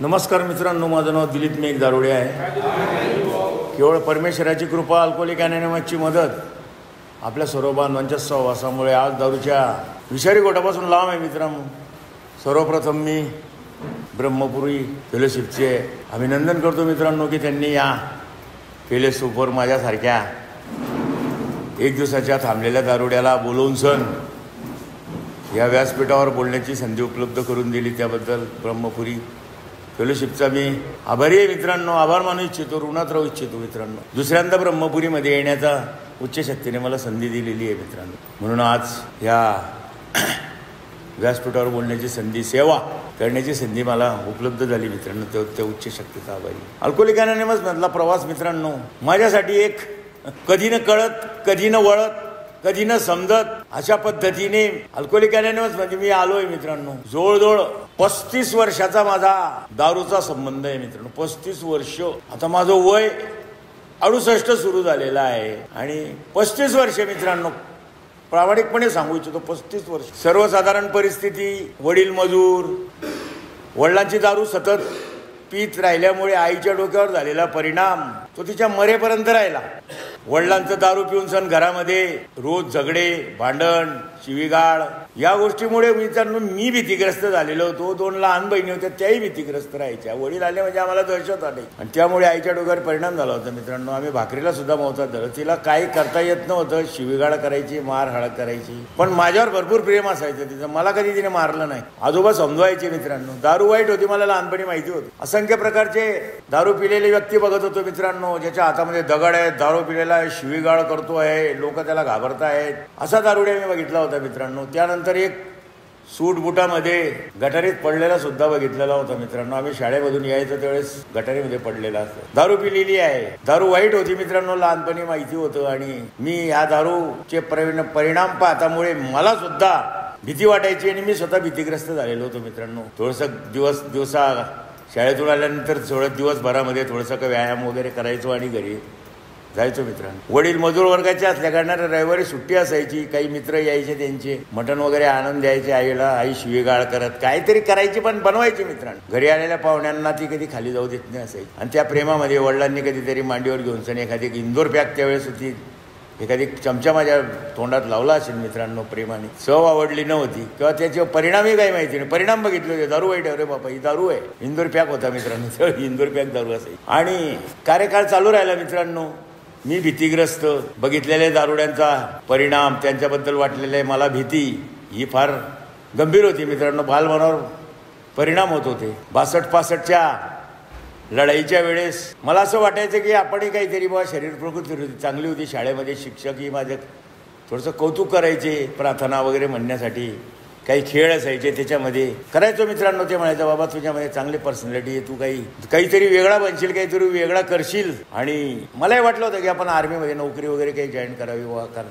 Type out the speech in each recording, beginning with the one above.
नमस्कार मित्रांनो, माझं नाव दिलीप मेघ दारोडे आहे. केवळ परमेश्वराची कृपा, अल्कोहोलिक अनोनिमसची मदत, आपल्या सर्व बांधवांच्या सहवासामुळे आज दारूच्या विषारी गोटापासून लांब आहे. मित्रांनो, सर्वप्रथम मी ब्रह्मपुरी फेलोशिपचे अभिनंदन करतो मित्रांनो की त्यांनी या फेलोशिपवर माझ्यासारख्या एक दिवसाच्या थांबलेल्या दारुड्याला बोलवून सण या व्यासपीठावर बोलण्याची संधी उपलब्ध करून दिली. त्याबद्दल ब्रह्मपुरी फेलोशिपचा मी आभारी आहे मित्रांनो. आभार मानू इच्छितो, ऋणात राहू इच्छितो मित्रांनो. दुसऱ्यांदा ब्रह्मपुरीमध्ये येण्याचा उच्च शक्तीने मला संधी दिलेली आहे मित्रांनो. म्हणून आज या व्यासपीठावर बोलण्याची संधी, सेवा करण्याची संधी मला उपलब्ध झाली मित्रांनो. त्या उच्च शक्तीचा आभारी. अल्कोहोलिक अनोनिमस मधला प्रवास मित्रांनो माझ्यासाठी एक कधी न कळत, कधी न वळत, कधी न समजत अशा पद्धतीने अल्कोहोलिक अनोनिमस मध्ये मी आलोय मित्रांनो. जवळजवळ 35 वर्षाचा माझा दारूचा संबंध आहे मित्रांनो. 35 वर्ष. आता माझं वय 68 सुरू झालेलं आहे आणि 35 वर्ष मित्रांनो प्रामाणिकपणे सांगू इच्छितो. 35 वर्ष. सर्वसाधारण परिस्थिती, वडील मजूर, वडिलांची दारू सतत पीत राहिल्यामुळे आईच्या डोक्यावर झालेला परिणाम तो तिच्या मरेपर्यंत राहिला. वडिलांचं दारू पिऊन सण घरामध्ये रोज झगडे, भांडण, शिवीगाळ या गोष्टीमुळे मित्रांनो मी भीतीग्रस्त झालेलो होतो. 2 लहान बहिणी होत्या, त्याही भीतीग्रस्त राहायच्या. वडील आले म्हणजे आम्हाला दहशत आली आणि त्यामुळे आईच्या डोक्यावर परिणाम झाला होता मित्रांनो. आम्ही भाकरीला सुद्धा मोहतात धरलं. तिला काही करता येत नव्हतं. शिवीगाळ करायची, मार हाळ करायची, पण माझ्यावर भरपूर प्रेम असायचं तिचं. मला कधी तिने मारलं नाही. आजोबा समजवायचे मित्रांनो. दारू वाईट होती मला लहानपणी माहिती होती. असंख्य प्रकारचे दारू पिलेले व्यक्ती बघत होतो मित्रांनो, ज्याच्या हातामध्ये दगड आहे, दारू पिलेला शिवीगाळ करतो आहे, लोक त्याला घाबरतायत, असा दारुड्या मी बघितला होता मित्रांनो. त्यानंतर एक सूट बुटामध्ये गटारीत पडलेला सुद्धा बघितलेला होता मित्रांनो. आम्ही शाळेमधून यायचो त्यावेळेस गटारीमध्ये पडलेला असतो. दारू पिलेली आहे. दारू वाईट होती मित्रांनो, लहानपणी माहिती होतं. आणि मी या दारूचे परिणाम पाहतामुळे मला सुद्धा भीती वाटायची आणि मी स्वतः भीतीग्रस्त झालेलो होतो मित्रांनो. थोडंसं दिवसा शाळेतून आल्यानंतर थोडं दिवसभरामध्ये थोडंसं व्यायाम वगैरे करायचो आणि घरी जायचो मित्रांनो. वडील मजूर वर्गाचे असल्या कारणाने रविवारी सुट्टी असायची. काही मित्र यायचे, त्यांचे मटण वगैरे आणून द्यायचे आईला. आई शिवीगाळ करत काहीतरी करायची पण बनवायची मित्रांनो. घरी आलेल्या पाहुण्यांना ती कधी खाली जाऊ देत नाही असायची. आणि त्या प्रेमामध्ये वडिलांनी कधीतरी मांडीवर घेऊन सण एखादी इंदोर पॅक त्यावेळेस होती, एखादी चमचा माझ्या तोंडात लावला असेल मित्रांनो प्रेमाने. चव आवडली नव्हती किंवा त्याचे परिणामही काही माहिती नाही. परिणाम बघितले होते, दारू वाईट. अरे बाबा ही दारू आहे. इंदोर पॅक होता मित्रांनो. इंदोर पॅक दारू असायची. आणि कार्यकाळ चालू राहिला मित्रांनो. मी भीतीग्रस्त. बघितलेल्या दारुड्यांचा परिणाम, त्यांच्याबद्दल वाटलेले मला भीती ही फार गंभीर होती मित्रांनो. बालमनावर परिणाम होत होते. 62-65च्या लढाईच्या वेळेस मला असं वाटायचं की आपणही काहीतरी बाबा, शरीर प्रकृती चांगली होती. शाळेमध्ये शिक्षकही माझं थोडंसं कौतुक करायचे, प्रार्थना वगैरे म्हणण्यासाठी. काही खेळ असायचे त्याच्यामध्ये करायचो मित्रांनो. ते म्हणायचं बाबा तुझ्यामध्ये चांगली पर्सनॅलिटी आहे, तू काहीतरी वेगळा बनशील, काहीतरी वेगळा करशील. आणि मलाही वाटलं होतं की आपण आर्मीमध्ये नोकरी वगैरे काही जॉईन करावी वा कारण.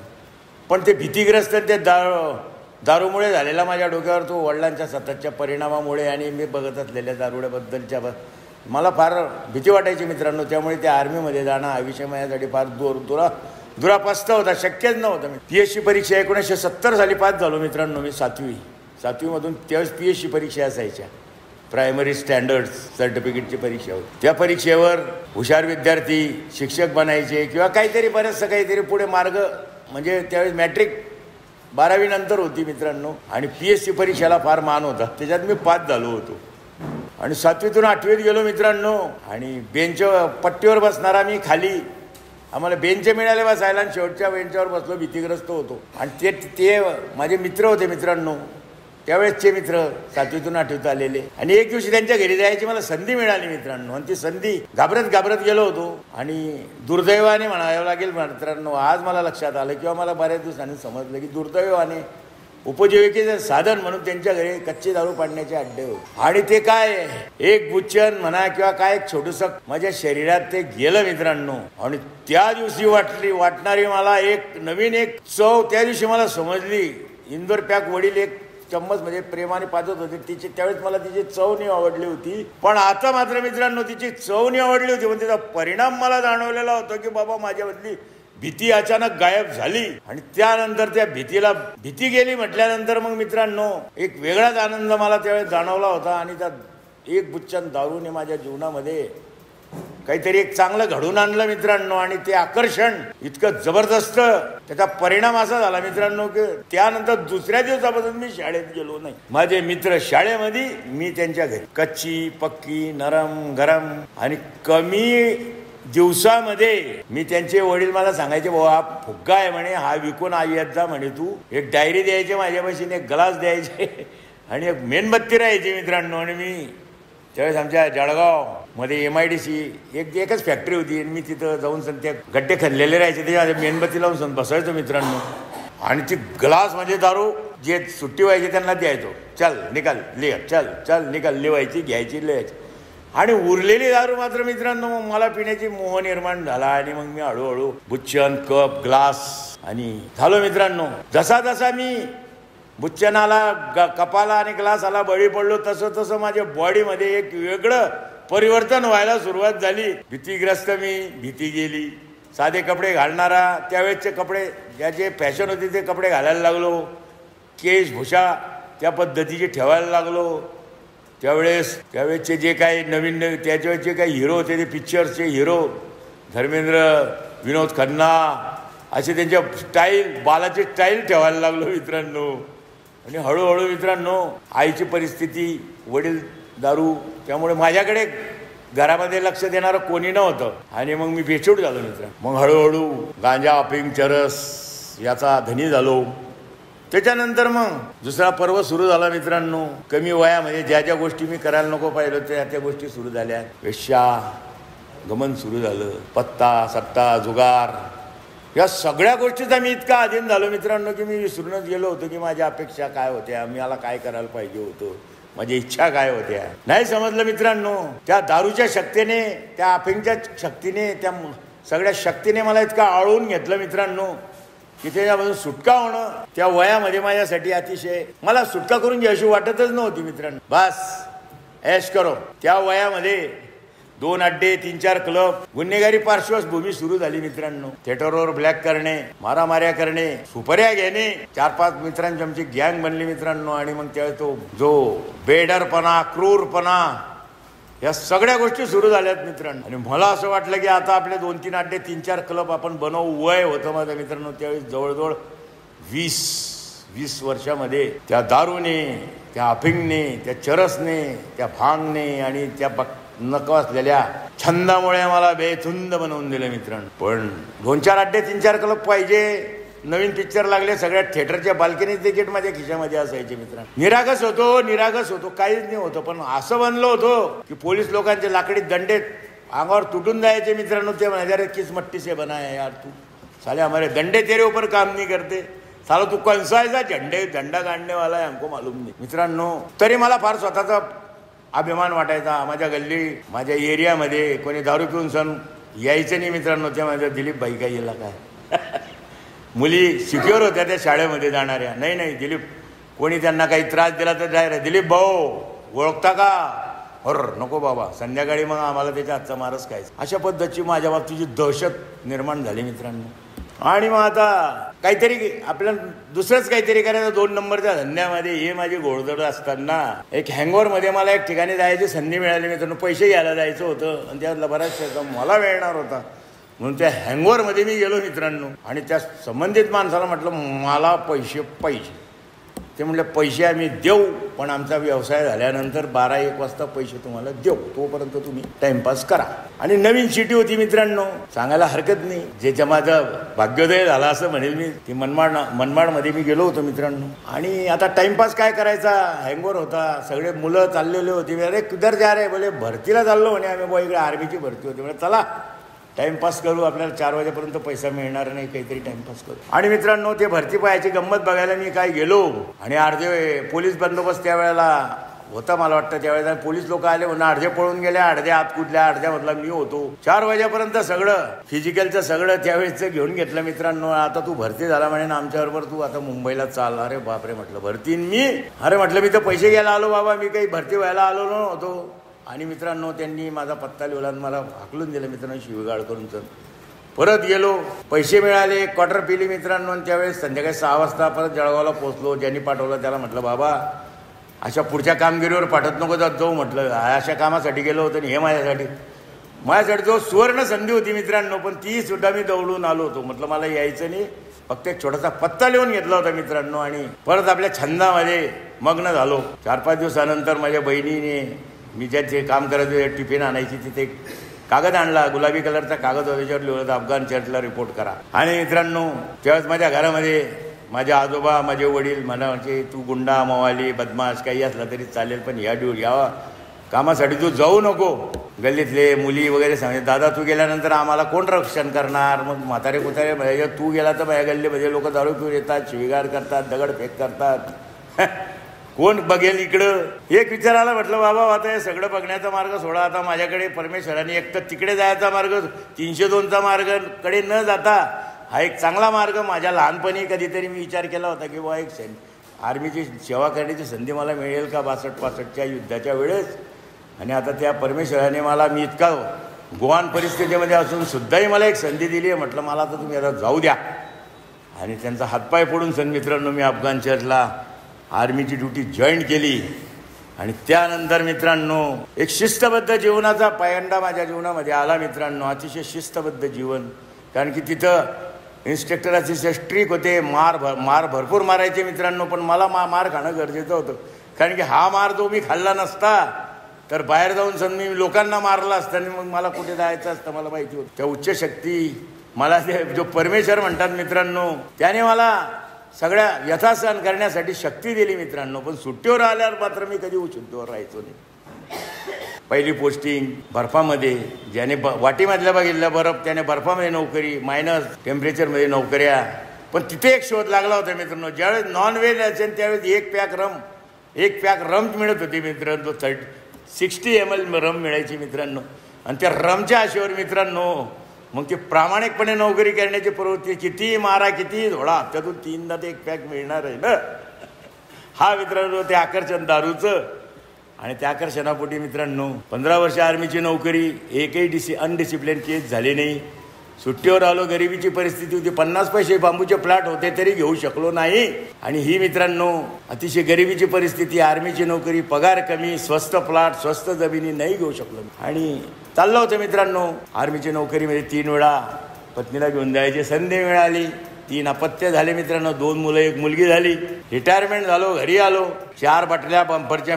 पण ते भीतीग्रस्त ते दारूमुळे झालेला माझ्या डोक्यावर तो वडिलांच्या सततच्या परिणामामुळे आणि मी बघत असलेल्या दारुड्याबद्दलच्या मला फार भीती वाटायची मित्रांनो. त्यामुळे त्या आर्मीमध्ये जाणं हा विषय माझ्यासाठी फार दुरापास्त होता, शक्यच नव्हतं. मी PSC परीक्षा 1970 साली पास झालो मित्रांनो. मी 7वीमधून त्यावेळेस PSC परीक्षा असायच्या, प्रायमरी स्टँडर्ड सर्टिफिकेटची परीक्षा होती. त्या परीक्षेवर हुशार विद्यार्थी शिक्षक बनायचे किंवा काहीतरी बरंचसं काहीतरी पुढे मार्ग. म्हणजे त्यावेळेस मॅट्रिक 12वी नंतर होती मित्रांनो आणि PSC परीक्षेला फार मान होता. त्याच्यात मी पास झालो होतो. आणि 7वीतून 8वीत गेलो मित्रांनो. आणि पट्टीवर बसणारा मी खाली, आम्हाला बेंच मिळाले बसायला आणि शेवटच्या बेंचवर बसलो. भीतीग्रस्त होतो. आणि ते माझे मित्र होते मित्रांनो, त्यावेळेसचे मित्र 7वीतून 8वीत आलेले. आणि एक दिवशी त्यांच्या घरी जायची मला संधी मिळाली मित्रांनो. आणि ती संधी घाबरत गेलो होतो. आणि दुर्दैवाने म्हणावं लागेल मित्रांनो, आज मला लक्षात आलं किंवा मला बऱ्याच दिवसांनी समजलं की दुर्दैवाने उपजीविकेचे साधन म्हणून त्यांच्या घरी कच्चे दारू पाडण्याचे अड्डे होते. आणि ते काय एक बुच्चन म्हणा किंवा काय एक छोटूस माझ्या शरीरात ते गेलं मित्रांनो. आणि त्या दिवशी वाटणारी मला एक नवीन चव त्या दिवशी मला समजली. इंदोर पॅक वडील एक चम्मच म्हणजे प्रेमाने पाजत होते. त्यावेळेस मला तिची चव नाही आवडली होती. पण आता मात्र मित्रांनो तिची चव नाही आवडली होती, पण तिचा परिणाम मला जाणवलेला होता की बाबा माझ्यामधली भीती अचानक गायब झाली. आणि त्यानंतर त्या भीती गेली म्हटल्यानंतर मग मित्रांनो एक वेगळाच आनंद मला त्यावेळेस जाणवला होता. आणि त्या एक बुच्चन दारूने माझ्या जीवनामध्ये काहीतरी एक चांगलं घडून आणलं मित्रांनो. आणि ते आकर्षण इतकं जबरदस्त, त्याचा परिणाम असा झाला मित्रांनो की त्यानंतर दुसऱ्या दिवसापासून मी शाळेत गेलो नाही. माझे मित्र शाळेमध्ये, मी त्यांच्या घरी. कच्ची पक्की, नरम गरम आणि कमी दिवसामध्ये मी त्यांचे वडील मला सांगायचे, भाऊ हा फुग्गा आहे म्हणे, हा विकून येत जा म्हणे तू. एक डायरी द्यायची माझ्यापाशी, एक ग्लास द्यायचे आणि एक मेणबत्ती राहायची मित्रांनो. आणि मी त्यावेळेस आमच्या जळगावमध्ये MIDC एकच फॅक्टरी होती आणि मी तिथं जाऊन त्या गड्डे खणलेले राहायचे, ते मेणबत्ती लावून बसायचो मित्रांनो. आणि ती ग्लास म्हणजे दारू जे सुट्टी व्हायची त्यांना द्यायचो. चल निकाल लिह, चल चल निकाल, लिवायची, घ्यायची, लिहायची. आणि उरलेली दारू मात्र मित्रांनो मला पिण्याची मोह निर्माण झाला. आणि मग मी हळूहळू बुच्चन, कप, ग्लास आणि झालो मित्रांनो. जसा जसा मी बुच्चनाला, कपाला आणि ग्लासाला बळी पडलो तसं तसं माझ्या बॉडीमध्ये एक वेगळं परिवर्तन व्हायला सुरुवात झाली. भीतीग्रस्त मी, भीती गेली. साधे कपडे घालणारा, त्यावेळेसचे कपडे ज्याचे फॅशन होते ते कपडे घालायला लागलो. केशभूषा त्या पद्धतीचे ठेवायला लागलो. त्यावेळेसचे जे काही नवीन त्याच्यावेळेस जे काही हिरो होते ते पिक्चरचे हिरो, धर्मेंद्र, विनोद खन्ना, असे त्यांच्या स्टाईल, बालाची स्टाईल ठेवायला लागलो मित्रांनो. आणि हळूहळू मित्रांनो आईची परिस्थिती, वडील दारू, त्यामुळे माझ्याकडे घरामध्ये लक्ष देणारं कोणी नव्हतं. आणि मग मी बेचूट झालो मित्रांनो. मग हळूहळू गांजा, अफीम, चरस याचा धनी झालो. त्याच्यानंतर मग दुसरा पर्व सुरू झाला मित्रांनो. कमी वयामध्ये ज्या ज्या गोष्टी मी करायला नको पाहिलं त्या गोष्टी सुरू झाल्या. वेश्या गमन सुरू झालं, पत्ता, सट्टा, जुगार, या सगळ्या गोष्टीचा मी इतका अधीन झालो मित्रांनो की मी विसरूनच गेलो होतो की माझ्या अपेक्षा काय होत्या, मला काय करायला पाहिजे होतं, माझ्या इच्छा काय होत्या, नाही समजलं मित्रांनो. त्या दारूच्या शक्तीने, त्या अफीमच्या शक्तीने, त्या सगळ्या शक्तीने मला इतका आळवून घेतलं मित्रांनो की त्याच्यापासून सुटका होणं त्या वयामध्ये माझ्यासाठी अतिशय, मला सुटका करून घ्यायची वाटतच नव्हती मित्रांनो. बस ऐश करो. त्या वयामध्ये 2 अड्डे, 3-4 क्लब, गुन्हेगारी पार्श्वभूमी सुरू झाली मित्रांनो. थिएटरवर ब्लॅक करणे, मारामाऱ्या करणे, सुपऱ्या घेणे, 4-5 मित्रांची आमची गँग बनली मित्रांनो. आणि मग त्यावेळेस तो जो बेडरपणा, क्रूरपणा, या सगळ्या गोष्टी सुरू झाल्यात मित्रांनो. आणि मला असं वाटलं की आता आपले 2-3 अड्डे, 3-4 क्लब आपण बनवू. वय होतं माझं मित्रांनो त्यावेळेस जवळजवळ 20 वर्षामध्ये त्या दारूने, त्या अफिंगने, त्या चरसने, त्या भांगने आणि त्या नको असलेल्या छंदामुळे मला बेधुंद बनवून दिलं मित्रांनो. पण 2-4 अड्डे, 3-4 क्लब पाहिजे. नवीन पिक्चर लागले, सगळ्या थिएटरच्या बाल्कनी तिकीट माझ्या खिशामध्ये असायचे मित्रांनो. निरागस होतो, काहीच नाही होतं. पण असं बनलो होतो की पोलीस लोकांचे लाकडी दंडे अंगावर तुटून जायचे मित्रांनो. ते म्हणायचे किस मट्टी से बना है यार तू, साले हमारे दंडे तेरे ऊपर काम नहीं करते, साला तू कौनसा ऐसा झंडा गाडने वाला है हमको मालूम नाही मित्रांनो. तरी मला फार स्वतःचा अभिमान वाटायचा. माझ्या गल्ली, माझ्या एरियामध्ये कोणी दारू पिऊन सण यायचं नाही मित्रांनो. त्या माझ्या दिलीप भाई काय येला काय मुली सिक्युअर होत्या त्या शाळेमध्ये जाणाऱ्या. नाही दिलीप, कोणी त्यांना काही त्रास दिला तर डायरेक्ट दिलीप भाऊ ओळखता का, नको बाबा. संध्याकाळी मग आम्हाला त्याच्या हातचा मारच खायचा. अशा पद्धतीची माझ्या बाबतीची दहशत निर्माण झाली मित्रांनो. आणि मग आता काहीतरी आपल्याला दुसरंच काहीतरी करायचं 2 नंबरच्या धंद्यामध्ये. हे माझी घोडदौड असताना एक हँगओव्हरमध्ये मला एक ठिकाणी जायची संधी मिळाली मित्रांनो. पैसे घ्यायला जायचं होतं आणि त्यातला बराचसा मला मिळणार होता म्हणून त्या हँगओव्हरमध्ये मी गेलो मित्रांनो. आणि त्या संबंधित माणसाला म्हटलं मला पैसे पाहिजे. ते म्हटलं पैसे आम्ही देऊ, पण आमचा व्यवसाय झाल्यानंतर 12-1 वाजता पैसे तुम्हाला देऊ, तोपर्यंत तुम्ही टाइमपास करा. आणि नवीन सिटी होती मित्रांनो, सांगायला हरकत नाही. ज्याच्या माझं भाग्योदय झाला असं म्हणेल मी. ती मनमाडमध्ये मी गेलो होतो मित्रांनो. आणि आता टाइमपास काय करायचा, हँगओव्हर होता, सगळे मुलं चाललेले होते. अरे किधर जा रे, बोले भरतीला चाललो म्हणे आम्ही. बुवा इकडे आर्मीची भरती होती. म्हणजे चला टाइमपास करू, आपल्याला 4 वाजेपर्यंत पैसा मिळणार नाही, काहीतरी टाइमपास करू. आणि मित्रांनो ते भरती पाहायची गंमत बघायला मी काय गेलो. आणि अर्धे पोलीस बंदोबस्त त्यावेळेला होता मला वाटतं. त्यावेळेला पोलीस लोक आले म्हणून अर्धे पळून गेले, अर्ध्या आत कुठल्या, अर्ध्यामधला मी होतो. 4 वाजेपर्यंत सगळं फिजिकलचं सगळं त्यावेळेचं घेऊन घेतलं मित्रांनो. आता तू भरती झाला म्हणे आमच्याबरोबर, तू आता मुंबईला चाल. अरे बापरे म्हटलं भरती मी, अरे म्हटलं मी तर पैसे घ्यायला आलो बाबा, मी काही भरती व्हायला आलो नव्हतो. आणि मित्रांनो त्यांनी माझा पत्ता लिहिला आणि मला हाकलून दिलं मित्रांनो शिवीगाळ करून. परत गेलो, पैसे मिळाले, क्वार्टर पिली मित्रांनो. आणि त्यावेळेस संध्याकाळी 6 वाजता परत जळगावला पोहोचलो. ज्यांनी पाठवलं त्याला म्हटलं बाबा अशा पुढच्या कामगिरीवर पाठत नको जात जाऊ म्हटलं. अशा कामासाठी गेलो होतो आणि हे माझ्यासाठी जो सुवर्ण संधी होती मित्रांनो, पण ती सुद्धा मी दौडून आलो होतो. म्हटलं मला यायचं नाही, फक्त एक छोटासा पत्ता लिहून घेतला होता मित्रांनो आणि परत आपल्या छंदामध्ये मग्न झालो. 4-5 दिवसानंतर माझ्या बहिणीने मी ज्याचे काम करायचे टिफिन आणायची तिथे कागद आणला, गुलाबी कलरचा कागद होता, त्याच्यावर लिहिलं होतं अफगाण चर्चला रिपोर्ट करा. आणि मित्रांनो त्यावेळेस माझ्या घरामध्ये माझे आजोबा माझे वडील म्हणायचे तू गुंडा मवाली बदमाश काही असला तरी चालेल, पण या कामासाठी तू जाऊ नको. गल्लीतले मुली वगैरे सांगायचे दादा तू गेल्यानंतर आम्हाला कोण रक्षण करणार. मग म्हातारे कुतारे म्हणजे तू गेला तर माझ्या गल्लीमध्ये लोक दारू पिऊन येतात, शिवीगाळ करतात, दगडफेक करतात, कोण बघेल इकडं. एक विचार आला, म्हटलं बाबा आता हे सगळं बघण्याचा मार्ग सोडा. आता माझ्याकडे परमेश्वराने एक तर तिकडे जायचा मार्ग 302चा मार्ग कडे न जाता हा एक चांगला मार्ग माझ्या लहानपणी कधीतरी मी विचार केला होता की बा एक आर्मीची सेवा करण्याची संधी मला मिळेल का 62-65च्या युद्धाच्या वेळेस. आणि आता त्या परमेश्वराने मला मी इतका गोवान परिस्थितीमध्ये असून सुद्धाही मला एक संधी दिली आहे. म्हटलं मला तर तुम्ही आता जाऊ द्या. आणि त्यांचा हातपाय पडून मित्रांनो मी अफगाण चर्चला आर्मीची ड्युटी जॉईन केली. आणि त्यानंतर मित्रांनो एक शिस्तबद्ध जीवनाचा पायंडा माझ्या जीवनामध्ये आला मित्रांनो. अतिशय शिस्तबद्ध जीवन, कारण की तिथं इन्स्ट्रक्टर अतिशय स्ट्रिक होते, मार भरपूर मारायचे मित्रांनो. पण मला मार खाणं गरजेचं होतं, कारण की हा मार जो मी खाल्ला नसता तर बाहेर जाऊन मी लोकांना मारला असता आणि मग मला कुठे जायचं असतं मला माहिती होतं. त्या उच्च शक्ती मला ते जो परमेश्वर म्हणतात मित्रांनो त्याने मला सगळ्या यथासहन करण्यासाठी शक्ती दिली मित्रांनो. पण सुट्टीवर आल्यावर मात्र मी कधी सुट्टीवर राहायचो नाही. पहिली पोस्टिंग बर्फामध्ये, ज्याने वाटीमधल्या बघितल्या बर्फ त्याने बर्फामध्ये नोकरी, मायनस टेम्परेचरमध्ये नोकऱ्या. पण तिथे एक शोध लागला होता मित्रांनो, ज्यावेळेस नॉनव्हेज असेल त्यावेळेस एक पॅक रम मिळत होती मित्रांनो. 60 ml रम मिळायची मित्रांनो. आणि त्या रमच्या आशेवर मित्रांनो मग ते प्रामाणिकपणे नोकरी करण्याची प्रवृत्ती. कितीही मारा कितीही धोडा, हप्त्यातून 3दा ते एक पॅक मिळणार आहे ना. हा मित्रांनो ते आकर्षण दारूचं. आणि त्या आकर्षणापोटी मित्रांनो 15 वर्ष आर्मीची नोकरी, एकही अनडिसिप्लिन केस झाले नाही. सुट्टीवर आलो, गरिबीची परिस्थिती होती, 50 पैसे बांबूचे प्लॉट होते तरी घेऊ शकलो नाही. आणि ही मित्रांनो अतिशय गरिबीची परिस्थिती, आर्मीची नोकरी, पगार कमी, स्वस्त प्लॉट, स्वस्त जमिनी नाही घेऊ शकलो. आणि चाललं होतं मित्रांनो आर्मीची नोकरीमध्ये 3 वेळा पत्नीला घेऊन जायची संधी मिळाली. 3 अपत्य झाले मित्रांनो, 2 मुलं 1 मुलगी झाली. रिटायरमेंट झालो, घरी आलो. 4 बाटल्या बंपरच्या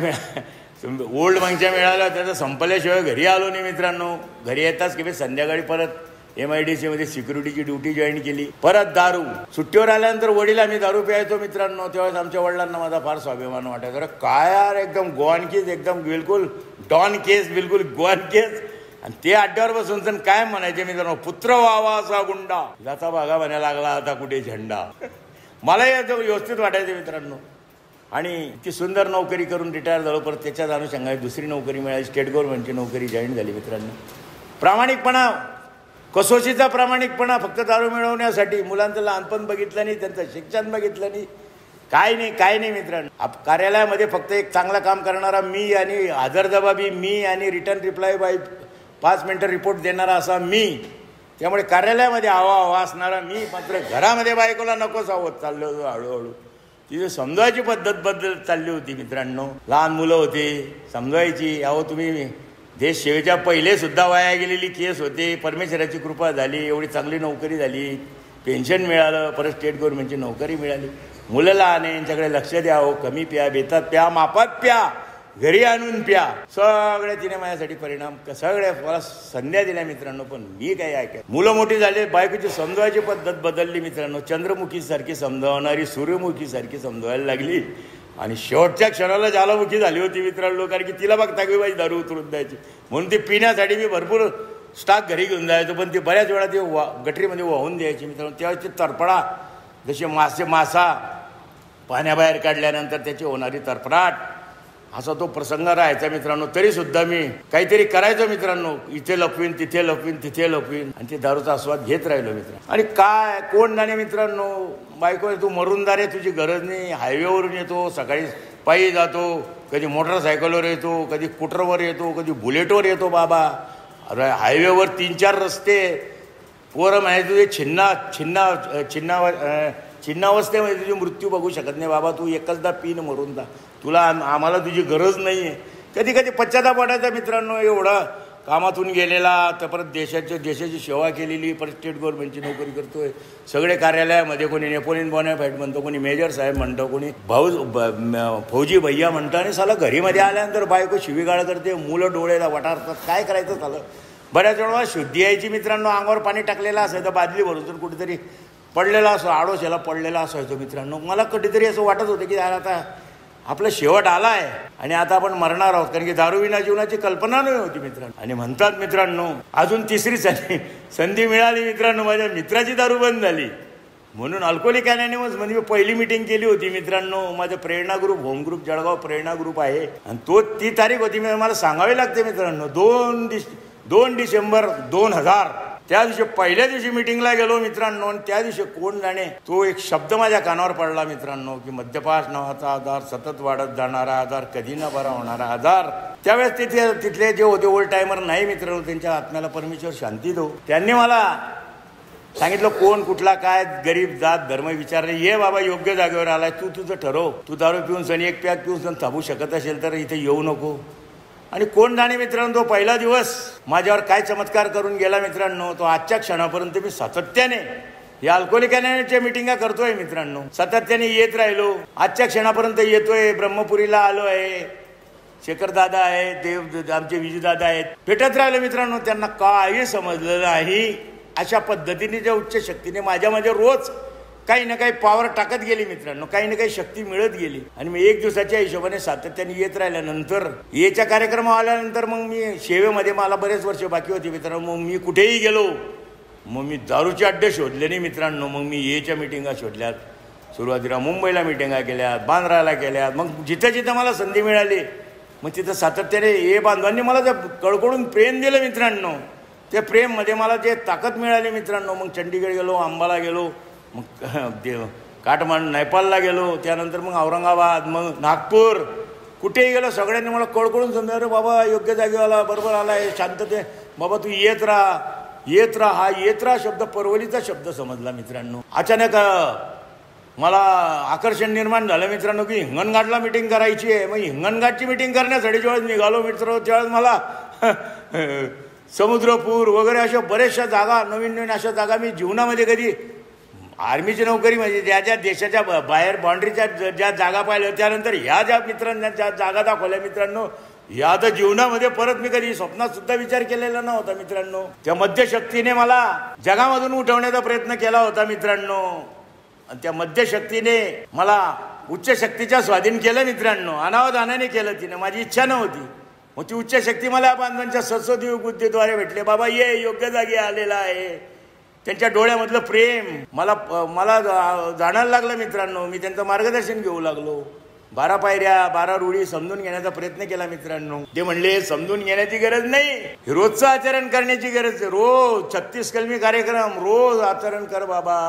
ओल्ड मंगच्या मिळाल्या, त्याचं संपल्याशिवाय घरी आलो नाही मित्रांनो. घरी येताच की संध्याकाळी परत MIDC मध्ये सिक्युरिटीची ड्युटी जॉईन केली. परत दारू. सुट्टीवर आल्यानंतर वडील आम्ही दारू प्यायचो मित्रांनो. तेव्हा आमच्या वडिलांना माझा फार स्वाभिमान वाटायचा. अरे काय यार एकदम गोवान केस, एकदम बिलकुल डॉन केस, बिलकुल गोवान केस. आणि ते अड्ड्यावर बसून काय म्हणायचे मित्रांनो, पुत्र व्हावा असा गुंडा, जाता भागा म्हणायला लागला आता कुठे झेंडा. मला एकदम व्यवस्थित वाटायचं मित्रांनो. आणि ती सुंदर नोकरी करून रिटायर झालो. परत त्याच्याच अनुषंगाने दुसरी नोकरी मिळाली, स्टेट गव्हर्नमेंटची नोकरी जॉईन झाली मित्रांनो. प्रामाणिकपणा, कसोशीचा प्रामाणिकपणा, फक्त दारू मिळवण्यासाठी. मुलांचं लहानपण बघितलं नाही, त्यांचं शिक्षण बघितलं नाही, काय नाही मित्रांनो. कार्यालयामध्ये फक्त एक चांगलं काम करणारा मी आणि हजरजबाबी मी आणि रिटर्न रिप्लाय बाय 5 मिनिटं रिपोर्ट देणारा असा मी. त्यामुळे कार्यालयामध्ये हवा असणारा मी, मात्र घरामध्ये बायकोला नको सावत चाललो होतो. हळूहळू तिथे समजायची पद्धत बदलत चालली होती मित्रांनो. लहान मुलं होते, समजायची. अहो तुम्ही देश सेवेच्या पहिले सुद्धा वाया गेलेली केस होते. परमेश्वराची कृपा झाली, एवढी चांगली नोकरी झाली, पेन्शन मिळालं, परत स्टेट गव्हर्नमेंटची नोकरी मिळाली. मुलं लहान आहे, यांच्याकडे लक्ष द्यावं. कमी प्या, बेतात प्या, मापात प्या, घरी आणून प्या. सगळ्या तिने माझ्यासाठी परिणाम, सगळ्या मला संध्या दिल्या मित्रांनो. पण मी काही ऐकाय. मुलं मोठी झाली, बायकोची समजवायची पद्धत बदलली मित्रांनो. चंद्रमुखी सारखी समजावणारी सूर्यमुखी सारखी समजवायला लागली. आणि शेवटच्या क्षणाला ज्वालामुखी झाली होती मित्रांनो, कारण की तिला बघता की बाई दारू उतरून द्यायची. म्हणून ती पिण्यासाठी मी भरपूर स्टॉक घरी घेऊन जायचो. पण ती बऱ्याच वेळा ती गटरीमध्ये वाहून द्यायची मित्रांनो. त्यावेळेस ती तरफडा, जसे मासा पाण्याबाहेर काढल्यानंतर त्याची होणारी तरफडाट, असा तो प्रसंग राहायचा मित्रांनो. तरीसुद्धा मी काहीतरी करायचो मित्रांनो. इथे लपवीन, तिथे लपवीन आणि ते दारूचा आस्वाद घेत राहिलो मित्रांनो. आणि काय कोण जाणे मित्रांनो, बायको तू मरून जा रे, तुझी गरज नाही. हायवेवरून येतो, सकाळी पायी जातो, कधी मोटरसायकलवर येतो, कधी स्कूटरवर येतो, कधी बुलेटवर येतो. बाबा अरे हायवेवर 3-4 रस्ते. पोरं म्हणायचं ते चिन्हावस्थेमध्ये तुझी मृत्यू बघू शकत नाही बाबा. तू एकचदा पीन मरून जा, तुला आम्हाला तुझी गरज नाही आहे. कधी कधी पश्चाताप वाटायचा मित्रांनो, एवढं कामातून गेलेला, तर परत देशाची सेवा केलेली, परत स्टेट गव्हर्नमेंटची नोकरी करतोय, सगळे कार्यालयामध्ये कोणी नेपोलियन बोनापार्ट म्हणतो, कोणी मेजर साहेब म्हणतो, कोणी फौजी भैया म्हणतं, आणि साला घरीमध्ये आल्यानंतर बायको शिवीगाळ करते, मुलं डोळ्याला वटारतात. काय करायचं झालं. बऱ्याच वेळा शुद्धी यायची मित्रांनो, अंगावर पाणी टाकलेलं असायचं, बादली भरून तर कुठेतरी पडलेला असो, आडोशाला पडलेला असायचो मित्रांनो. मला कधीतरी असं वाटत होतं की आता आपला शेवट आला आहे आणि आता आपण मरणार आहोत, कारण की दारूविना जीवनाची कल्पना नाही होती मित्रांनो. आणि म्हणतात मित्रांनो, अजून तिसरी संधी मिळाली मित्रांनो, माझ्या मित्राची दारू बंद झाली. म्हणून अल्कोहोलिक अनॉनिमस मध्ये मी पहिली मीटिंग केली होती मित्रांनो. माझं प्रेरणा ग्रुप, होम ग्रुप जळगाव प्रेरणा ग्रुप आहे, आणि ती तारीख होती, मला सांगावी लागते मित्रांनो, 2 डिसेंबर 2000. त्या दिवशी पहिल्या दिवशी मीटिंगला गेलो मित्रांनो, आणि त्या दिवशी कोण जाणे तो एक शब्द माझ्या कानावर पडला मित्रांनो, की मद्यपास नावाचा आजार, सतत वाढत जाणारा आजार, कधी न बरा होणारा आजार. त्यावेळेस तिथले जे होते ओल्ड टायमर नाही मित्रांनो, त्यांच्या आत्म्याला परमेश्वर शांती दो, त्यांनी मला सांगितलं कोण कुठला काय गरीब जात धर्म विचारले, ये बाबा योग्य जागेवर आलाय, तू तुझं ठरव, तू दारू पिऊन सनी एक पॅक पिऊन सण थांबू शकत असेल तर इथे येऊ नको. आणि कोण जाणे मित्रांनो, तो पहिला दिवस माझ्यावर काय चमत्कार करून गेला मित्रांनो. तो आजच्या क्षणापर्यंत मी सातत्याने या अल्कोहोलिक अनॉनिमसच्या मिटिंगा करतोय मित्रांनो, सातत्याने येत राहिलो, आजच्या क्षणापर्यंत येतोय. ब्रह्मपुरीला आलो आहे, शेखर दादा आहे, देव आमचे विजय दादा आहेत, भेटत राहिलो मित्रांनो. त्यांना काही समजलं नाही. अशा पद्धतीने ज्या उच्च शक्तीने माझ्यामध्ये रोज काही ना काही पॉवर टाकत गेली मित्रांनो, काही ना काही शक्ती मिळत गेली. आणि मी एक दिवसाच्या हिशोबाने सातत्याने येत राहिल्यानंतर, येच्या कार्यक्रम आल्यानंतर मग मी सेवेमध्ये मला बरेच वर्ष बाकी होती मित्रांनो. मग मी कुठेही गेलो, मग मी दारूचे अड्डे शोधले नाही मित्रांनो. मग मी येच्या मिटिंगा शोधल्यात, सुरुवातीला मुंबईला मिटिंगा केल्यात, बांद्राला केल्यात. मग जिथं जिथं मला संधी मिळाली, मग तिथं सातत्याने हे बांधवांनी मला जे कळकळून प्रेम दिलं मित्रांनो, त्या प्रेममध्ये मला जे ताकद मिळाली मित्रांनो. मग चंडीगड गेलो, अंबाला गेलो, मग काठमांडू नेपाळला गेलो, त्यानंतर मग औरंगाबाद, मग नागपूर, कुठेही गेलो, सगळ्यांनी मला कळकळून समजा, अरे बाबा योग्य जागेवाला बरोबर आला आहे, शांतते बाबा तू येत राहा, येत राहा. हा येत राहा शब्द परवलीचा शब्द समजला मित्रांनो. अचानक मला आकर्षण निर्माण झालं मित्रांनो, की हिंगणघाटला मिटिंग करायची आहे. मग हिंगणघाटची मिटिंग करण्यासाठी ज्यावेळेस निघालो मित्र, त्यावेळेस मला समुद्रपूर वगैरे अशा बऱ्याचशा जागा, नवीन अशा जागा मी जीवनामध्ये कधी, आर्मीची नोकरी म्हणजे ज्या ज्या देशाच्या बाहेर बाउंड्रीच्या ज्या जागा पाहिल्या, त्यानंतर ह्या ज्या मित्रांना ज्या जागा दाखवल्या मित्रांनो, या तर जीवनामध्ये परत मी कधी स्वप्नात सुद्धा विचार केलेला नव्हता मित्रांनो. त्या मध्यशक्तीने मला जगामधून उठवण्याचा प्रयत्न केला होता मित्रांनो, आणि त्या मध्यशक्तीने मला उच्च शक्तीच्या स्वाधीन केलं मित्रांनो. अनावधानाने केलं तिने, माझी इच्छा नव्हती. मग ती उच्च शक्ती मला बांधवांच्या सत्सदेव बुद्धीद्वारे भेटले. बाबा ये योग्य जागी आलेला आहे. त्यांच्या डोळ्यामधलं प्रेम मला जाणायला लागलं मित्रांनो. मी त्यांचं मार्गदर्शन घेऊ लागलो. 12 पायऱ्या, 12 रूढी समजून घेण्याचा प्रयत्न केला मित्रांनो. ते म्हणले समजून घेण्याची गरज नाही, रोजचं आचरण करण्याची गरज आहे. रोज 36 कलमी कार्यक्रम रोज आचरण कर बाबा.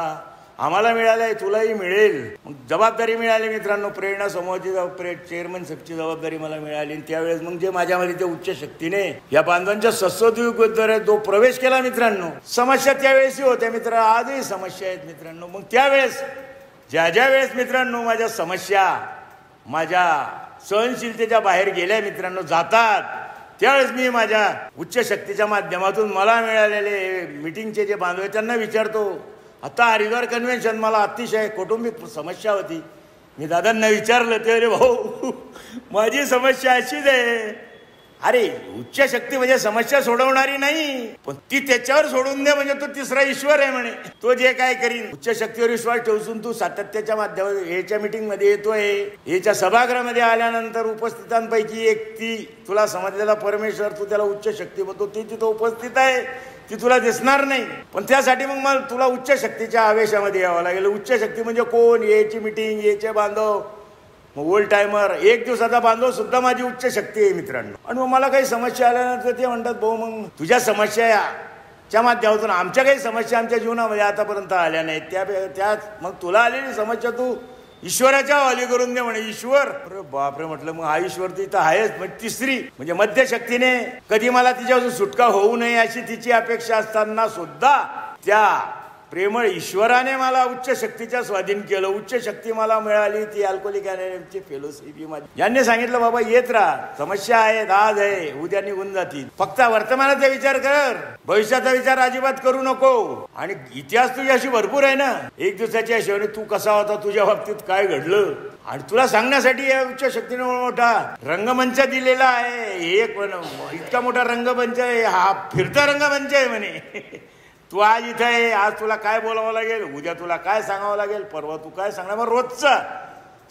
आम्हाला मिळालंय, तुलाही मिळेल. मग जबाबदारी मिळाली मित्रांनो, प्रेरणा समूहाची चेअरमनशिपची जबाबदारी मला मिळाली. त्यावेळेस मग जे माझ्यामध्ये त्या उच्च शक्तीने या बांधवांच्या सत्सद्विद्वारे जो प्रवेश केला मित्रांनो, समस्या त्यावेळेसही होत्या मित्र, आजही समस्या आहेत मित्रांनो. मग त्यावेळेस ज्या वेळेस मित्रांनो माझ्या समस्या माझ्या सहनशीलतेच्या बाहेर गेल्या मित्रांनो, जातात, त्यावेळेस मी माझ्या उच्च शक्तीच्या माध्यमातून मला मिळालेले मीटिंगचे जे बांधव त्यांना विचारतो. आता हरिद्वार कन्व्हेन्शन मला अतिशय कौटुंबिक समस्या होती. मी दादांना विचारलं, ते अरे भाऊ माझी समस्या अशीच आहे. अरे उच्च शक्ती म्हणजे समस्या सोडवणारी नाही, पण ती त्याच्यावर सोडून दे म्हणजे तो तिसरा ईश्वर आहे म्हणे. तो जे काय करीन, उच्च शक्तीवर विश्वास ठेवून तू सातत्याच्या माध्यमातून याच्या मीटिंग मध्ये येतोय. याच्या सभागृहामध्ये आल्यानंतर उपस्थितांपैकी एक ती तुला समजलेला परमेश्वर, तू त्याला उच्च शक्ती म्हणतो, ती तिथं उपस्थित आहे, ती तुला दिसणार नाही. पण त्यासाठी मग मला तुला उच्च शक्तीच्या आवेशामध्ये यावं लागेल. उच्च शक्ती म्हणजे कोण, याची मीटिंग, याचे बांधव, मग ओल्ड टायमर, एक दिवसाचा बांधव सुद्धा माझी उच्च शक्ती आहे मित्रांनो. आणि मग मला काही समस्या आल्यानंतर ते म्हणतात, भाऊ मग तुझ्या समस्याच्या माध्यमातून आमच्या काही समस्या आमच्या जीवनामध्ये आतापर्यंत आल्या नाहीत, त्या मग तुला आलेली समस्या तू ईश्वराच्या हवाली करून दे म्हणे. ईश्वर, अरे बापरे म्हटलं, मग हा ईश्वर तर इथं आहेच. मग तिसरी म्हणजे मध्यशक्तीने कधी मला तिच्यापासून सुटका होऊ नये अशी तिची अपेक्षा असताना सुद्धा त्या प्रेमळ ईश्वराने मला उच्च शक्तीच्या स्वाधीन केलं. उच्च शक्ती मला मिळाली ती अल्कोहोलिक अनोनिमसची फेलोशिप माझी. यांनी सांगितलं बाबा येत राहा, समस्या आहेत, आज आहे, उद्या निघून जातील. फक्त वर्तमानाचा विचार कर, भविष्याचा विचार अजिबात करू नको. आणि इतिहास तुझी अशी भरपूर आहे ना, एक दिवसाची हिशोबाने तू कसा होता, तुझ्या बाबतीत काय घडलं, आणि तुला सांगण्यासाठी या उच्च शक्तीने मोठा रंगमंच दिलेला आहे. एक इतका मोठा रंगमंच आहे, हा फिरता रंगमंच आहे म्हणे. तू आज इथं आहे, आज तुला काय बोलावं लागेल, उद्या तुला काय सांगावं लागेल, परवा तू काय सांगणार. मग रोजचा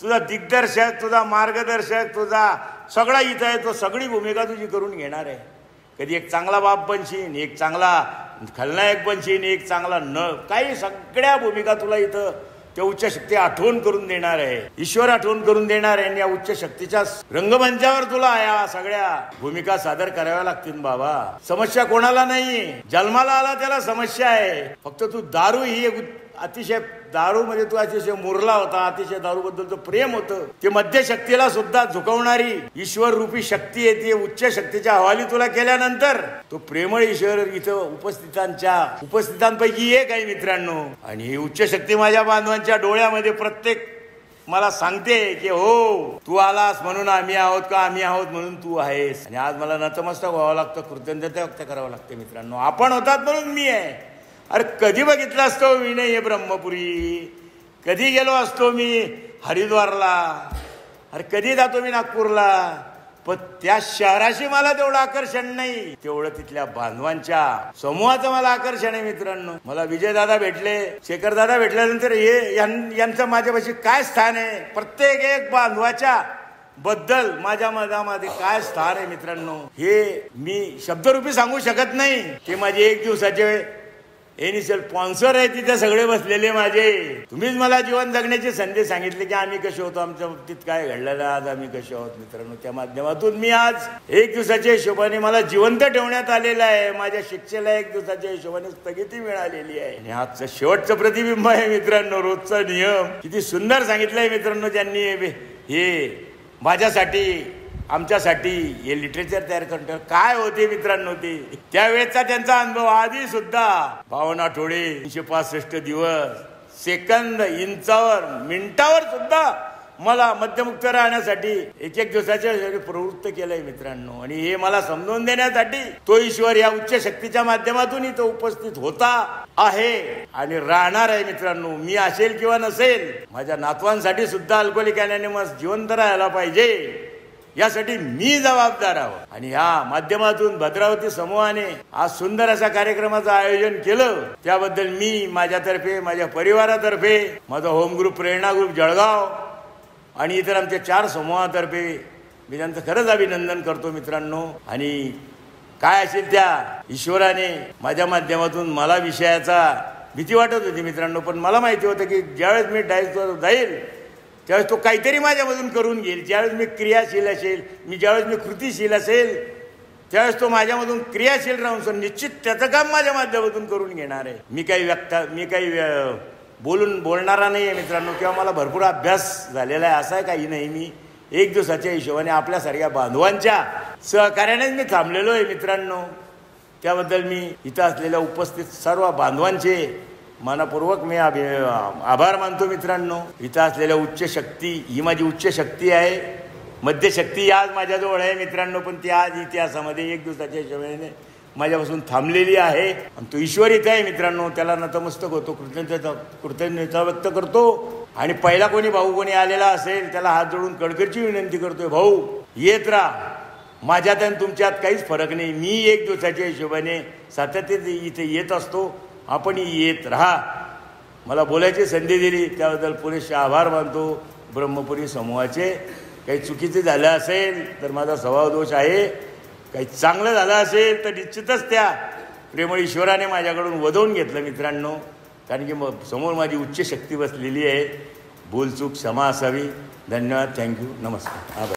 तुझा दिग्दर्शक, तुझा मार्गदर्शक, तुझा सगळा इथं आहे. तो सगळी भूमिका तुझी करून घेणार आहे. कधी एक चांगला बाप बनशील, एक चांगला खलनायक बनशील, एक चांगला काही सगळ्या भूमिका तुला इथं त्या उच्च शक्ती आठवण करून देणार आहे. ईश्वर आठवण करून देणार आहे. या उच्च शक्तीच्या रंगमंचावर तुला या सगळ्या भूमिका सादर कराव्या लागतील बाबा. समस्या कोणाला नाही, जन्माला आला त्याला समस्या आहे. फक्त तू दारू ही अतिशय, दारू मध्ये तू अतिशय मुरला होता, अतिशय दारूबद्दलचं प्रेम होतं. ते मध्य शक्तीला सुद्धा झुकवणारी ईश्वर रूपी शक्ती आहे. ती उच्च शक्तीच्या हवाली तुला केल्यानंतर तो प्रेमळ ईश्वर इथं उपस्थितांपैकी एक आहे मित्रांनो. आणि ही उच्च शक्ती माझ्या बांधवांच्या डोळ्यामध्ये प्रत्येक मला सांगते की हो तू आलास म्हणून आम्ही आहोत, का आम्ही आहोत म्हणून तू आहेस. आणि आज मला नतमस्तक व्हावं लागतं, कृतज्ञता व्यक्त करावं लागते मित्रांनो. आपण होतात म्हणून मी आहे. अरे कधी बघितलं असतो मी नाही हे ब्रह्मपुरी, कधी गेलो असतो मी हरिद्वारला, अरे कधी जातो मी नागपूरला, पण त्या शहराशी मला तेवढं आकर्षण नाही, तेवढं तिथल्या बांधवांच्या समूहाचं मला आकर्षण आहे मित्रांनो. मला विजयदादा भेटले, शेखरदादा भेटल्यानंतर हे यांचं माझ्यापाशी काय स्थान आहे, प्रत्येक एक बांधवाच्या बद्दल माझ्या मनामध्ये काय स्थान आहे मित्रांनो, हे मी शब्दरूपी सांगू शकत नाही. ते माझे एक दिवसाचे इनिशियल स्पॉन्सर आहे, तिथे सगळे बसलेले माझे. तुम्हीच मला जीवन जगण्याची संधी सांगितली की आम्ही कसे होतो, आमच्या बाबतीत काय घडलेलं, आज आम्ही कसे आहोत मित्रांनो. त्या माध्यमातून मी आज एक दिवसाच्या हिशोबाने मला जिवंत ठेवण्यात आलेलं आहे. माझ्या शिक्षेला एक दिवसाच्या हिशोबाने स्थगिती मिळालेली आहे. आणि आजचं शेवटचं प्रतिबिंब आहे मित्रांनो, रोजचा नियम. किती सुंदर सांगितलंय मित्रांनो त्यांनी. हे माझ्यासाठी, आमच्यासाठी हे लिटरेचर तयार करणार काय होते मित्रांनो. ते त्यावेळेचा त्यांचा अनुभव आधी सुद्धा 52 आठवडे 365 दिवस, सेकंद, इंचावर, मिनिटावर सुद्धा मला मध्यमुक्त राहण्यासाठी एक दिवसाच्या प्रवृत्त केलंय मित्रांनो. आणि हे मला समजून देण्यासाठी तो ईश्वर या उच्च शक्तीच्या माध्यमातून तो उपस्थित होता आहे आणि राहणार आहे मित्रांनो. मी असेल किंवा नसेल, माझ्या नातवांसाठी सुद्धा अल्कोहोलिक अनोनिमस जिवंत राहायला पाहिजे, यासाठी मी जबाबदार आहोत. आणि ह्या माध्यमातून भद्रावती समूहाने आज सुंदर अशा कार्यक्रमाचं आयोजन केलं, त्याबद्दल मी माझ्यातर्फे, माझ्या परिवारातर्फे, माझा होम ग्रुप, प्रेरणा ग्रुप जळगाव आणि इतर आमच्या 4 समूहातर्फे मी त्यांचं खरंच अभिनंदन करतो मित्रांनो. आणि काय असेल त्या ईश्वराने माझ्या माध्यमातून मला विषयाचा भीती वाटत होती मित्रांनो, पण मला माहिती होतं की ज्यावेळेस मी डायसवर जाईल त्यावेळेस तो काहीतरी माझ्यामधून करून घेईल. ज्यावेळेस मी क्रियाशील असेल, ज्यावेळेस मी कृतीशील असेल, त्यावेळेस तो माझ्यामधून क्रियाशील राहून निश्चित त्याचं काम माझ्या माध्यमातून करून घेणार आहे. मी काही बोलणारा नाही आहे मित्रांनो, किंवा मला भरपूर अभ्यास झालेला आहे असं आहे काही नाही. मी एक दिवसाच्या हिशोबाने आपल्यासारख्या बांधवांच्या सहकार्यानेच मी थांबलेलो आहे मित्रांनो. त्याबद्दल मी इथं असलेल्या उपस्थित सर्व बांधवांचे मनपूर्वक मी आभार मानतो मित्रांनो. इथं असलेल्या उच्च शक्ती, ही माझी उच्च शक्ती आहे. मध्य शक्ती आज माझ्याजवळ आहे मित्रांनो, पण ती आज इतिहासामध्ये एक दिवसाच्या हिशोबाने माझ्यापासून थांबलेली आहे. आणि तो ईश्वर इथे आहे मित्रांनो, त्याला नतमस्तक होतो, कृतज्ञता व्यक्त करतो. आणि पहिला कोणी आलेला असेल त्याला हात जोडून कडकडची विनंती करतोय, भाऊ येत राहा, माझ्यात आणि तुमच्यात काहीच फरक नाही. मी एक दिवसाच्या हिशोबाने सातत्याने इथे येत असतो, आपण येत राहा. मला बोलायची संधी दिली त्याबद्दल पुरेसे आभार मानतो ब्रह्मपुरी समूहाचे. काही चुकीचे झालं असेल तर माझा स्वभाव दोष आहे, काही चांगलं झालं असेल तर निश्चितच त्या प्रेमळ ईश्वराने माझ्याकडून वदवून घेतलं मित्रांनो. कारण की समोर माझी उच्च शक्ती बसलेली आहे. भूलचूक क्षमा असावी. धन्यवाद, थँक्यू, नमस्कार, आभार.